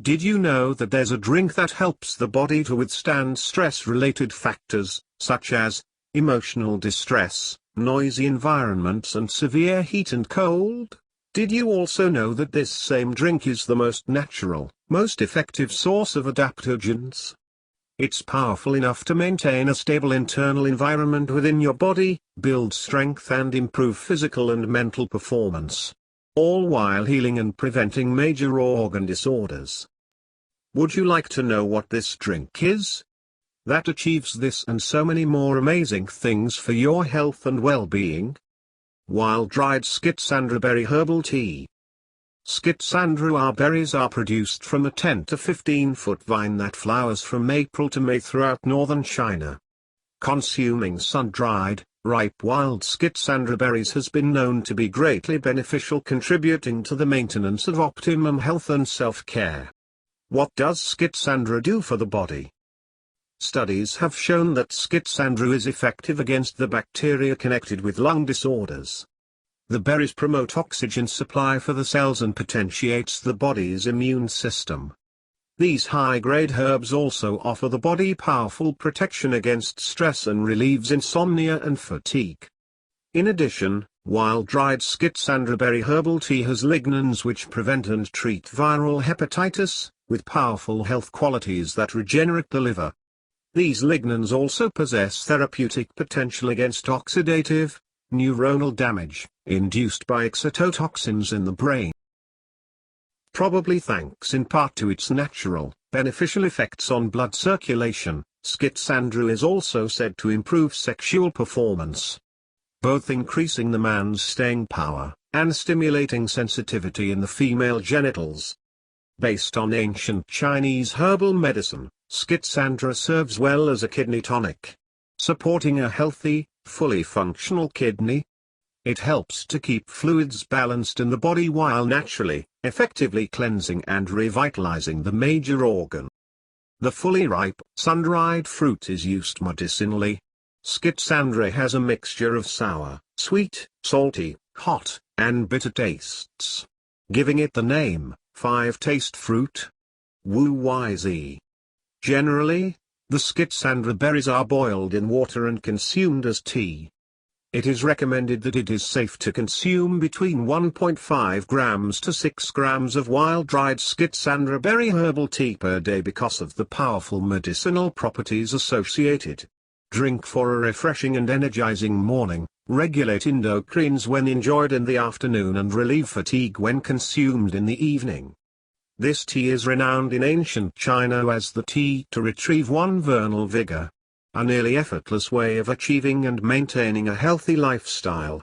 Did you know that there's a drink that helps the body to withstand stress-related factors, such as emotional distress, noisy environments and severe heat and cold? Did you also know that this same drink is the most natural, most effective source of adaptogens? It's powerful enough to maintain a stable internal environment within your body, build strength and improve physical and mental performance, all while healing and preventing major organ disorders. Would you like to know what this drink is? That achieves this and so many more amazing things for your health and well-being? Wild-dried Schizandra berry herbal tea. Schizandra berries are produced from a 10 to 15-foot vine that flowers from April to May throughout northern China. Consuming sun-dried, ripe wild Schizandra berries has been known to be greatly beneficial, contributing to the maintenance of optimum health and self-care. What does Schizandra do for the body? Studies have shown that Schizandra is effective against the bacteria connected with lung disorders. The berries promote oxygen supply for the cells and potentiates the body's immune system. These high-grade herbs also offer the body powerful protection against stress and relieves insomnia and fatigue. In addition, wild-dried Schizandra berry herbal tea has lignans which prevent and treat viral hepatitis, with powerful health qualities that regenerate the liver. These lignans also possess therapeutic potential against oxidative, neuronal damage, induced by excitotoxins in the brain. Probably thanks in part to its natural, beneficial effects on blood circulation, Schizandra is also said to improve sexual performance, both increasing the man's staying power, and stimulating sensitivity in the female genitals. Based on ancient Chinese herbal medicine, Schizandra serves well as a kidney tonic, supporting a healthy, fully functional kidney. It helps to keep fluids balanced in the body while naturally, effectively cleansing and revitalizing the major organ. The fully ripe, sun-dried fruit is used medicinally. Schizandra has a mixture of sour, sweet, salty, hot, and bitter tastes, giving it the name, five-taste fruit. Wu-yz. Generally, the Schizandra berries are boiled in water and consumed as tea. It is recommended that it is safe to consume between 1.5 grams to 6 grams of wild-dried Schizandra berry herbal tea per day because of the powerful medicinal properties associated. Drink for a refreshing and energizing morning, regulate endocrines when enjoyed in the afternoon and relieve fatigue when consumed in the evening. This tea is renowned in ancient China as the tea to retrieve one's vernal vigor, a nearly effortless way of achieving and maintaining a healthy lifestyle.